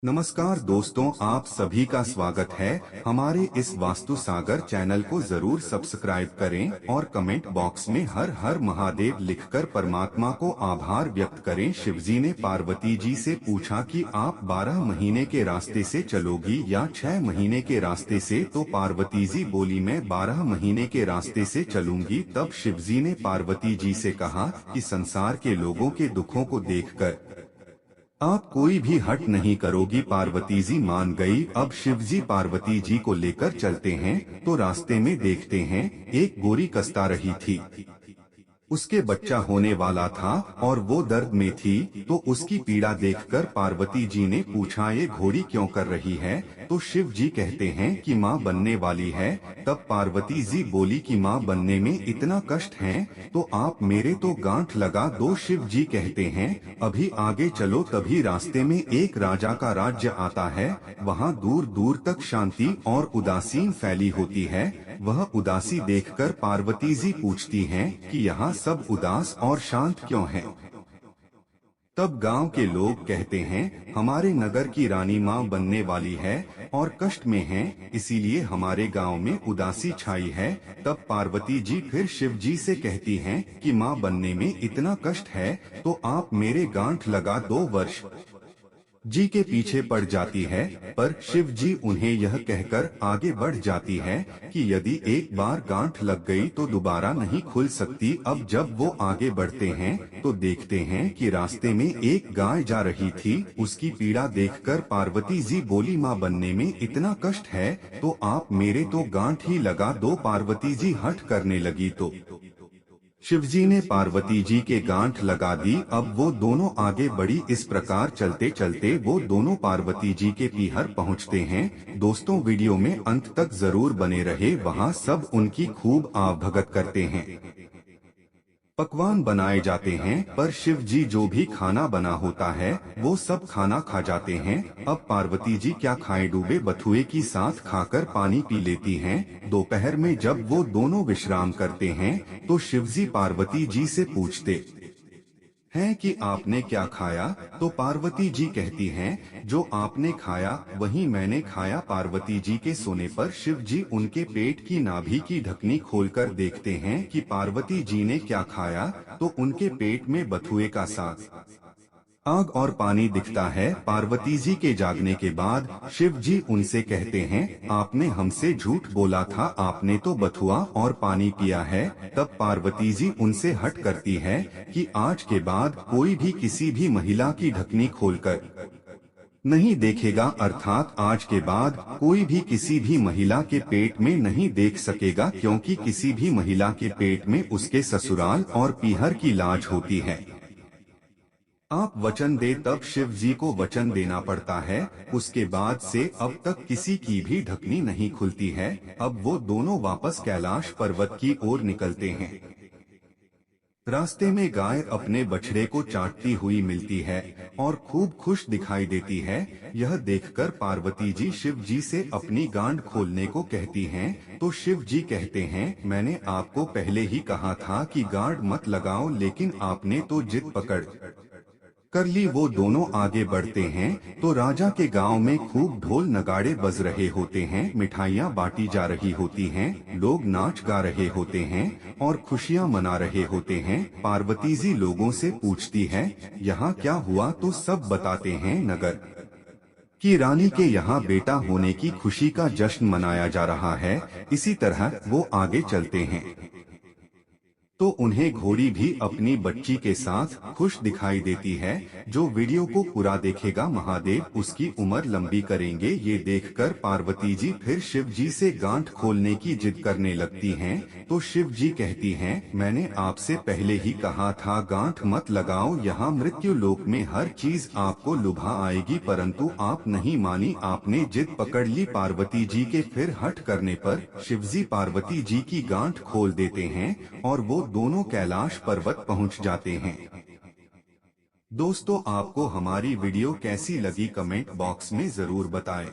नमस्कार दोस्तों, आप सभी का स्वागत है हमारे इस वास्तु सागर चैनल को जरूर सब्सक्राइब करें और कमेंट बॉक्स में हर हर महादेव लिखकर परमात्मा को आभार व्यक्त करें। शिवजी ने पार्वती जी से पूछा कि आप 12 महीने के रास्ते से चलोगी या 6 महीने के रास्ते से, तो पार्वती जी बोली मैं 12 महीने के रास्ते से चलूंगी। तब शिवजी ने पार्वती जी से कहा कि संसार के लोगों के दुखों को देखकर आप कोई भी हट नहीं करोगी। पार्वती जी मान गई। अब शिवजी पार्वती जी को लेकर चलते हैं तो रास्ते में देखते हैं एक गोरी कसता रही थी। उसके बच्चा होने वाला था और वो दर्द में थी, तो उसकी पीड़ा देखकर पार्वती जी ने पूछा ये घोड़ी क्यों कर रही है? तो शिव जी कहते हैं कि माँ बनने वाली है। तब पार्वती जी बोली कि माँ बनने में इतना कष्ट है तो आप मेरे तो गांठ लगा दो। शिव जी कहते हैं अभी आगे चलो। तभी रास्ते में एक राजा का राज्य आता है। वहाँ दूर दूर तक शांति और उदासीन फैली होती है। वह उदासी देखकर पार्वती जी पूछती हैं कि यहाँ सब उदास और शांत क्यों हैं? तब गांव के लोग कहते हैं हमारे नगर की रानी माँ बनने वाली है और कष्ट में है, इसीलिए हमारे गांव में उदासी छाई है। तब पार्वती जी फिर शिव जी से कहती हैं कि माँ बनने में इतना कष्ट है तो आप मेरे गांठ लगा दो। वर्ष जी के पीछे पड़ जाती है, पर शिव जी उन्हें यह कहकर आगे बढ़ जाती है कि यदि एक बार गांठ लग गई तो दोबारा नहीं खुल सकती। अब जब वो आगे बढ़ते हैं तो देखते हैं कि रास्ते में एक गाय जा रही थी। उसकी पीड़ा देखकर पार्वती जी बोली माँ बनने में इतना कष्ट है तो आप मेरे तो गांठ ही लगा दो। पार्वती जी हठ करने लगी तो शिवजी ने पार्वती जी के गांठ लगा दी। अब वो दोनों आगे बढ़ी। इस प्रकार चलते चलते वो दोनों पार्वती जी के पीहर पहुंचते हैं। दोस्तों वीडियो में अंत तक जरूर बने रहे। वहां सब उनकी खूब आवभगत करते हैं, पकवान बनाए जाते हैं, पर शिव जी जो भी खाना बना होता है वो सब खाना खा जाते हैं। अब पार्वती जी क्या खाएं, डूबे बथुए की साथ खाकर पानी पी लेती हैं। दोपहर में जब वो दोनों विश्राम करते हैं तो शिवजी पार्वती जी से पूछते हैं कि आपने क्या खाया? तो पार्वती जी कहती हैं जो आपने खाया वही मैंने खाया। पार्वती जी के सोने पर शिव जी उनके पेट की नाभि की ढकनी खोलकर देखते हैं कि पार्वती जी ने क्या खाया, तो उनके पेट में बथुए का साग, आग और पानी दिखता है। पार्वती जी के जागने के बाद शिव जी उनसे कहते हैं आपने हमसे झूठ बोला था, आपने तो बथुआ और पानी पिया है। तब पार्वती जी उनसे हट करती है कि आज के बाद कोई भी किसी भी महिला की ढकनी खोलकर नहीं देखेगा, अर्थात आज के बाद कोई भी किसी भी महिला के पेट में नहीं देख सकेगा, क्योंकि किसी भी महिला के पेट में उसके ससुराल और पीहर की लाज होती है। आप वचन दे तब शिव जी को वचन देना पड़ता है। उसके बाद से अब तक किसी की भी ढकनी नहीं खुलती है। अब वो दोनों वापस कैलाश पर्वत की ओर निकलते हैं। रास्ते में गाय अपने बछड़े को चाटती हुई मिलती है और खूब खुश दिखाई देती है। यह देखकर पार्वती जी शिव जी से अपनी गांड खोलने को कहती हैं, तो शिव जी कहते हैं मैंने आपको पहले ही कहा था कि गांड मत लगाओ, लेकिन आपने तो जिद पकड़ कर ली। वो दोनों आगे बढ़ते हैं तो राजा के गांव में खूब ढोल नगाड़े बज रहे होते हैं, मिठाइयाँ बांटी जा रही होती हैं, लोग नाच गा रहे होते हैं और खुशियाँ मना रहे होते हैं। पार्वती जी लोगों से पूछती है यहाँ क्या हुआ, तो सब बताते हैं नगर की रानी के यहाँ बेटा होने की खुशी का जश्न मनाया जा रहा है। इसी तरह वो आगे चलते हैं तो उन्हें घोड़ी भी अपनी बच्ची के साथ खुश दिखाई देती है। जो वीडियो को पूरा देखेगा महादेव उसकी उम्र लंबी करेंगे। ये देखकर पार्वती जी फिर शिव जी से गांठ खोलने की जिद करने लगती हैं, तो शिव जी कहती हैं मैंने आपसे पहले ही कहा था गांठ मत लगाओ, यहाँ मृत्यु लोक में हर चीज आपको लुभा आएगी, परंतु आप नहीं मानी, आपने जिद पकड़ ली। पार्वती जी के फिर हट करने पर शिवजी पार्वती जी की गांठ खोल देते हैं और वो दोनों कैलाश पर्वत पहुंच जाते हैं। दोस्तों आपको हमारी वीडियो कैसी लगी कमेंट बॉक्स में जरूर बताएं।